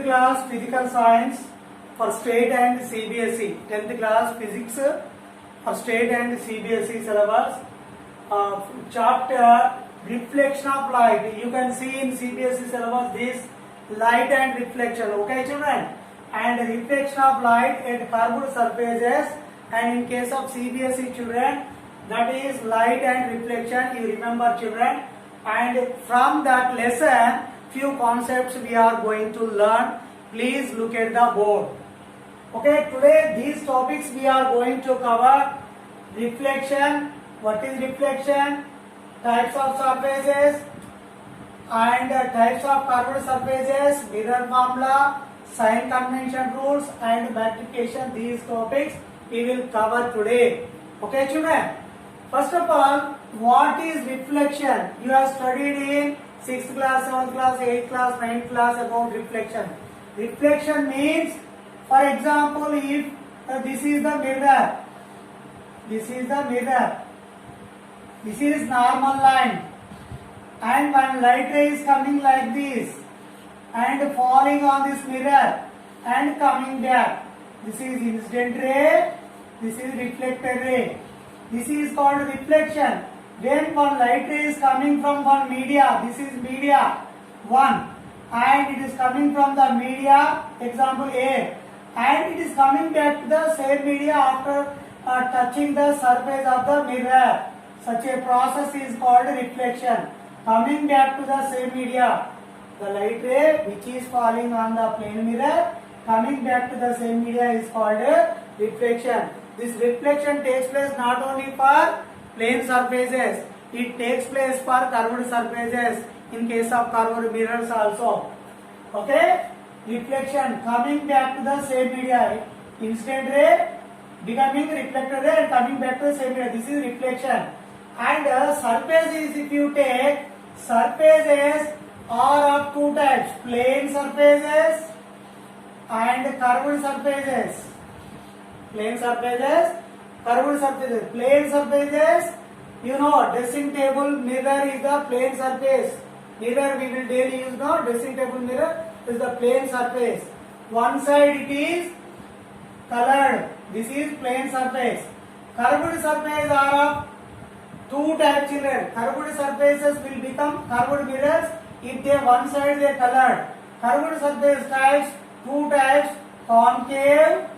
class physical science for state and CBSE. 10th class physics for state and CBSE syllabus. Chapter reflection of light. You can see in CBSE syllabus this light and reflection. Okay, children. And reflection of light at curved surfaces. And in case of CBSE children, that is light and reflection. You remember, children. And from that lesson, few concepts we are going to learn. Please look at the board. Okay, today these topics we are going to cover: reflection, what is reflection, types of surfaces, and types of curved surfaces, mirror formula, sign convention rules, and magnification. These topics we will cover today. Okay, children. First of all, what is reflection? You have studied in 6th class, 7th class, 8th class, 9th class about reflection. Reflection means, for example, if this is the mirror, this is the mirror, this is normal line, and one light ray is coming like this and falling on this mirror and coming back. This is incident ray, this is reflected ray. This is called reflection. When one light ray is coming from one media, this is media 1, and it is coming from the media, example air, and it is coming back to the same media after touching the surface of the mirror. Such a process is called reflection. Coming back to the same media, the light ray which is falling on the plane mirror, coming back to the same media is called reflection. This reflection takes place not only for plane surfaces, it takes place for curved surfaces in case of curved mirrors also. Okay? Reflection coming back to the same media. Incident ray becoming reflected ray and coming back to the same media. This is reflection. And surfaces, if you take, surfaces are of two types: plane surfaces and curved surfaces. Plane surfaces, curved surfaces. Plane surfaces, you know, dressing table mirror is the plane surface. Mirror we will daily use, no? Dressing table mirror is the plane surface. One side it is colored. This is plane surface. Curved surfaces are of two types, children. Curved surfaces will become curved mirrors if they one side they colored. Curved surface types, two types: concave,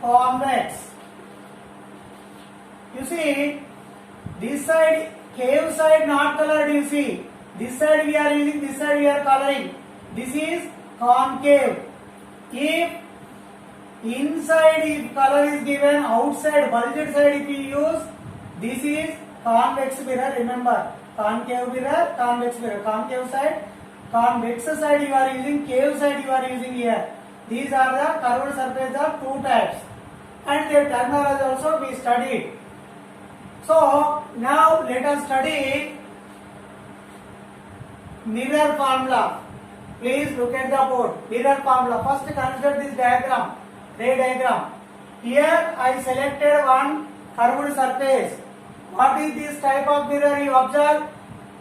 convex. You see, this side, cave side not colored, you see. This side we are using, this side we are coloring. This is concave. If inside if color is given, outside bulged side if you use, this is convex mirror. Remember, concave mirror, convex mirror. Concave side, convex side you are using, cave side you are using here. These are the curved surfaces of two types. And their terminology also we studied. So now let us study mirror formula. Please look at the board. Mirror formula. First consider this diagram, ray diagram. Here I selected one curved surface. What is this type of mirror? You observe,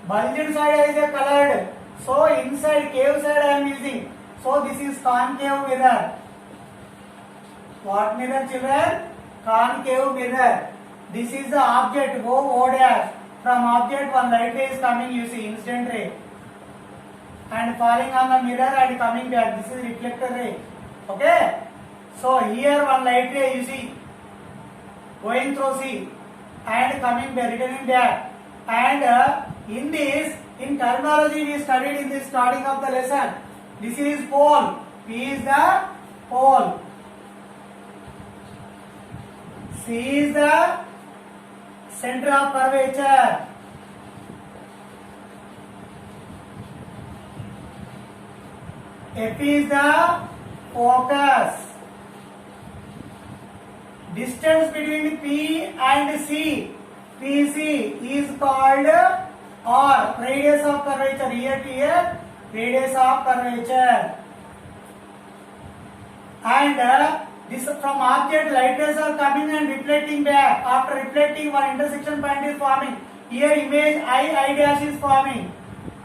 bulged side is a colored. So inside cave side I am using. So this is concave mirror. What mirror, children? Concave mirror. This is the object O dash. From object one light ray is coming, you see, incident ray, and falling on the mirror and coming back. This is reflector ray. Okay? So here one light ray you see going through C and coming back, returning back. And in this, in terminology we studied in the starting of the lesson. This is pole. P is the pole. C is the center of curvature. F is the focus. Distance between P and C, PC, is called R, radius of curvature. Here to here, radius of curvature. And this from object, light rays are coming and reflecting back. After reflecting, one intersection point is forming. Here image I dash is forming.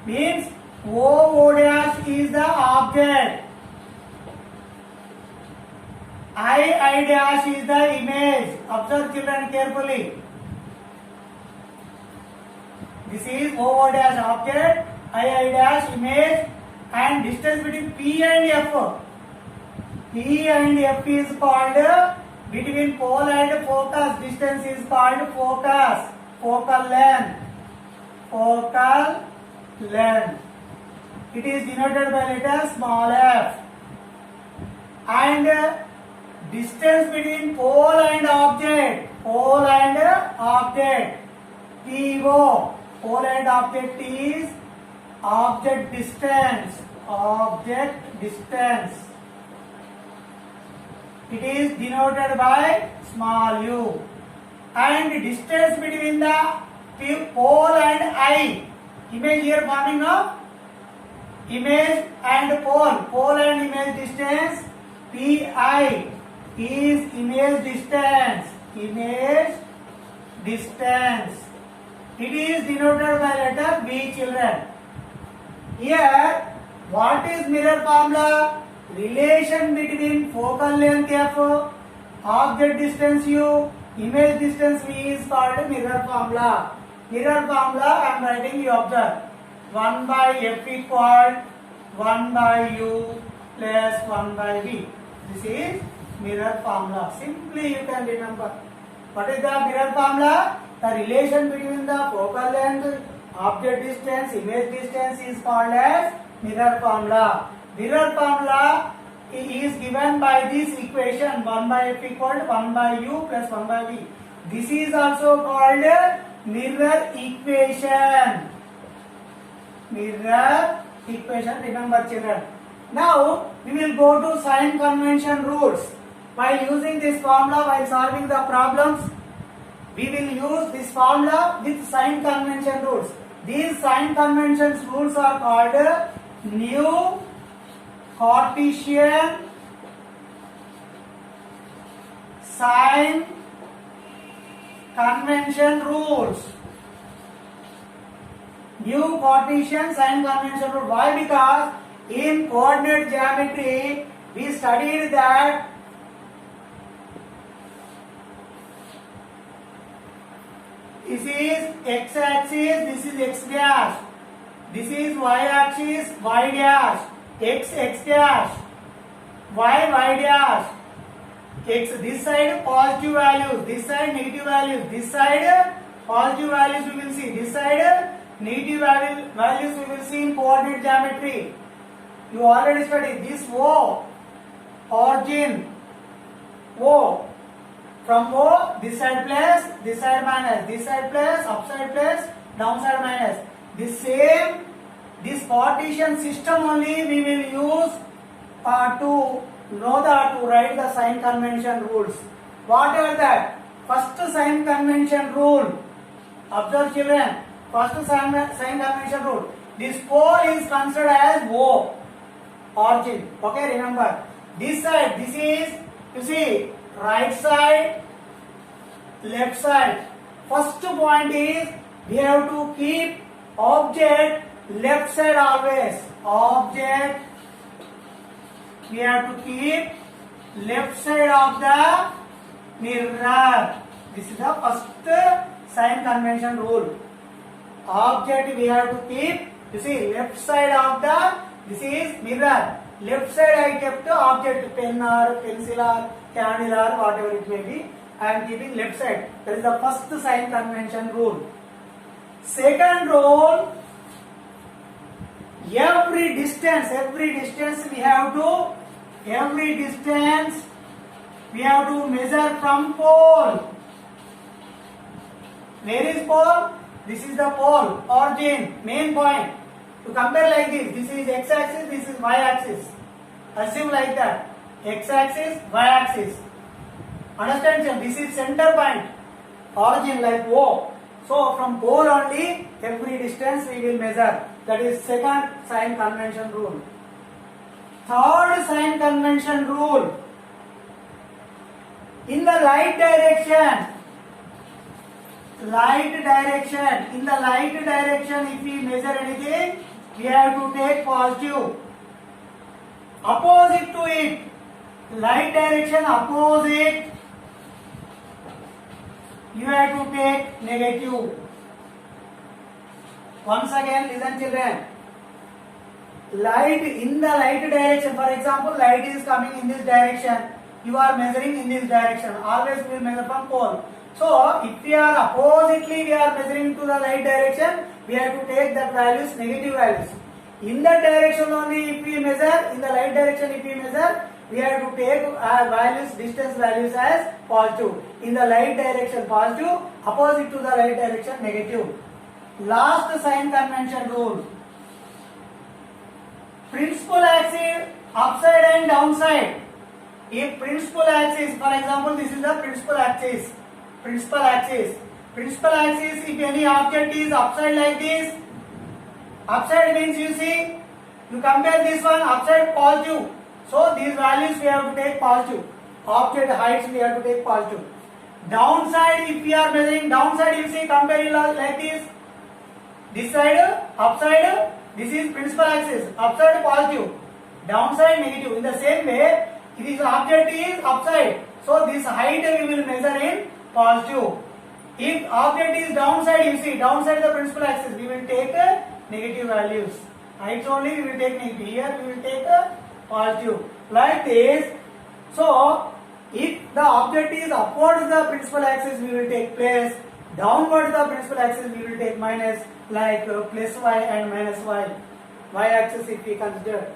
Means O dash is the object. I dash is the image. Observe children carefully. This is O dash object, I dash image, and distance between P and F. P and F is called between pole and focus. Distance is called focus. Focal length. Focal length. It is denoted by letter small f. And distance between pole and object. Pole and object. PO. Pole and object is object distance. Object distance. It is denoted by small u. And distance between the pole and I. Image here forming now. Image and pole. Pole and image distance. PI is image distance. Image distance. It is denoted by letter B, children. Here, what is mirror formula? Relation between focal length F, object distance U, image distance V is called mirror formula. Mirror formula I am writing, you observe. 1 by F equal 1 by U plus 1 by V. This is mirror formula. Simply you can remember. What is the mirror formula? The relation between the focal length, object distance, image distance is called as mirror formula. Mirror formula is given by this equation 1 by F equal to 1 by U plus 1 by V. This is also called mirror equation. Mirror equation, remember children. Now we will go to sign convention rules. While using this formula while solving the problems, we will use this formula with sign convention rules. These sign conventions rules are called new Cartesian sign convention rules. New Cartesian sign convention rule. Why? Because in coordinate geometry we studied that this is x-axis, this is x dash, this is y-axis, y dash, x dash, y dash, x this side positive values, this side negative values, this side positive values we will see, this side negative values we will see in coordinate geometry. You already studied this O, origin, O. From O, this side plus, this side minus, this side plus, upside plus, downside minus. This Cartesian system only we will use to write the sign convention rules. What are that? First sign convention rule. Observe children. First sign convention rule. This pole is considered as O, origin. Okay, remember. This side, this is, you see, right side, left side. First point is we have to keep object left side always. Object we have to keep left side of the mirror. This is the first sign convention rule. Object we have to keep, you see, left side of the, this is mirror. Left side I kept object, pen or pencil or candle or whatever it may be. I am keeping left side. That is the first sign convention rule. Second rule, every distance we have to measure from pole. Where is pole? This is the pole, origin, main point. To compare like this, this is x-axis, this is y-axis. Assume like that, x-axis, y-axis. Understand, sir? This is center point, origin like O. So from pole only, every distance we will measure. That is second sign convention rule. Third sign convention rule. In the light direction, if we measure anything, we have to take positive. Opposite to it, light direction opposite, you have to take negative. Once again, listen children. Light in the light direction, for example, light is coming in this direction. You are measuring in this direction. Always we will measure from pole. So, if we are oppositely, we are measuring to the light direction, we have to take that values, negative values. In that direction only, if we measure, in the light direction, if we measure, we have to take values, distance values as positive. In the light direction, positive. Opposite to the light direction, negative. Last sign convention rule. Principal axis, upside and downside. If principal axis, for example, this is the principal axis. Principal axis. Principal axis, if any object is upside like this, upside means you see, you compare this one, upside positive. So these values we have to take positive. Object heights we have to take positive. Downside, if we are measuring downside, you see, compare it like this. This side, upside, this is principal axis. Upside positive, downside negative. In the same way, this object is upside. So this height we will measure in positive. If object is downside, you see, downside the principal axis, we will take negative values. Heights only we will take negative. Here we will take positive. Like this. So, if the object is upwards the principal axis, we will take plus. Downwards the principal axis, we will take minus. Like plus y and minus y. Y axis if we consider.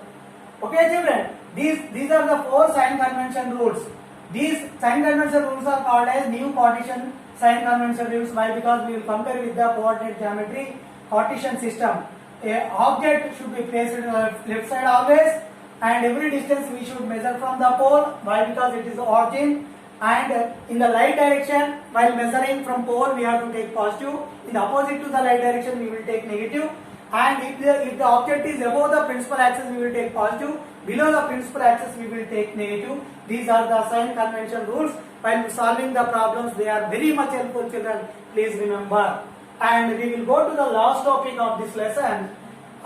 Okay children, these are the 4 sign convention rules. These sign convention rules are called as new Cartesian sign convention rules. Why? Because we will compare with the coordinate geometry Cartesian system. A object should be placed in the left side always, and every distance we should measure from the pole. Why? Because it is the origin. And in the light direction, while measuring from pole, we have to take positive. In the opposite to the light direction, we will take negative. And if the object is above the principal axis, we will take positive. Below the principal axis, we will take negative. These are the sign convention rules. While solving the problems, they are very much helpful, children. Please remember. And we will go to the last topic of this lesson.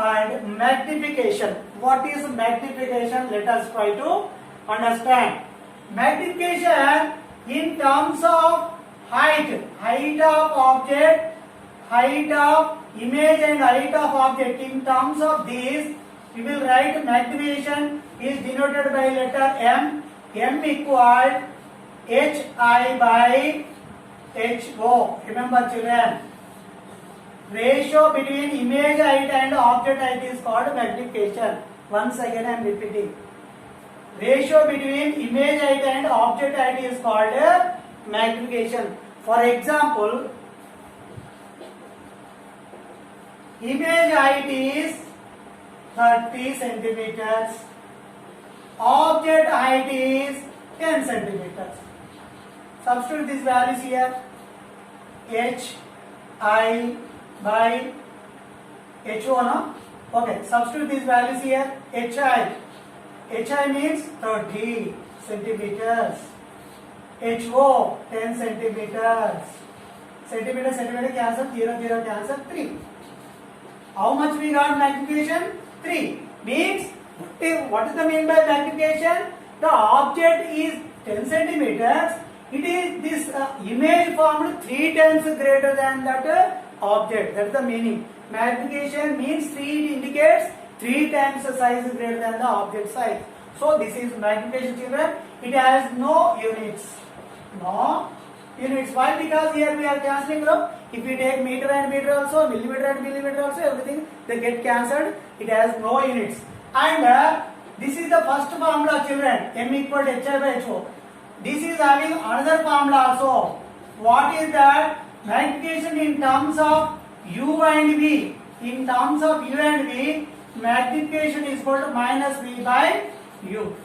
And magnification. What is magnification? Let us try to understand. Magnification in terms of height of object, height of image and height of object. In terms of these, we will write magnification is denoted by letter M. M equal HI by HO. Remember children, ratio between image height and object height is called magnification. Once again I am repeating. Ratio between image height and object height is called magnification. For example, image height is 30 centimeters, object height is 10 centimeters. Substitute these values here. H I by HO, no? Okay, substitute these values here. HI means 30 centimeters. HO 10 centimeters. Centimeter cancel, 0 cancel, 3. How much we got magnification? 3. Means, what is the mean by magnification? The object is 10 centimeters. It is this image formed 3 times greater than that object. That is the meaning. Magnification means 3 indicates 3 times the size is greater than the object size. So this is magnification, children. It has no units. No units. Why? Because here we are cancelling. If we take meter and meter also, millimeter and millimeter also, everything they get cancelled. It has no units. And this is the first formula, children. M equal to HI by HO. This is having another formula also. What is that? Magnification in terms of U and V. In terms of U and V, magnification is equal to minus V by U.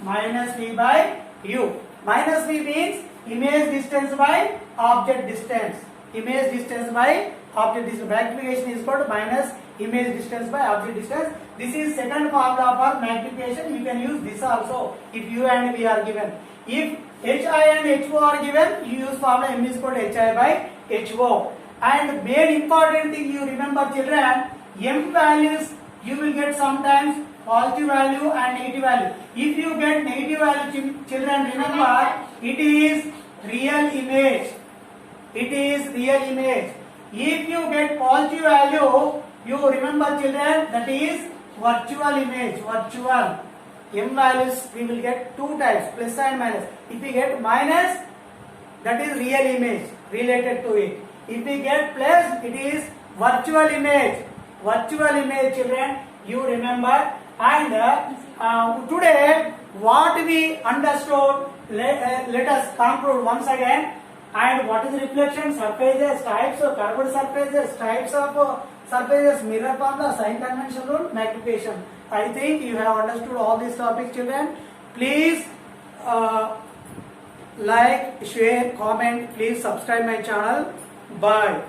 Minus V by U. Minus V means image distance by object distance. Image distance by object distance. Magnification is equal to minus image distance by object distance. This is second formula for magnification. You can use this also if U and V are given. If HI and HO are given, you use formula M is equal to HI by HO. And main important thing you remember, children, M values you will get sometimes positive value and negative value. If you get negative value, children, remember it is real image. It is real image. If you get positive value, you remember children, that is virtual image. Virtual. M values we will get two types, plus and minus. If we get minus, that is real image related to it. If we get plus, it is virtual image. Virtual image, children, you remember. And today what we understood, let us conclude once again. And what is reflection? Surfaces, types of curved surfaces, types of surfaces, mirror formula, sign convention rule, magnification. I think you have understood all these topics, children. Please like, share, comment. Please subscribe my channel. Bye.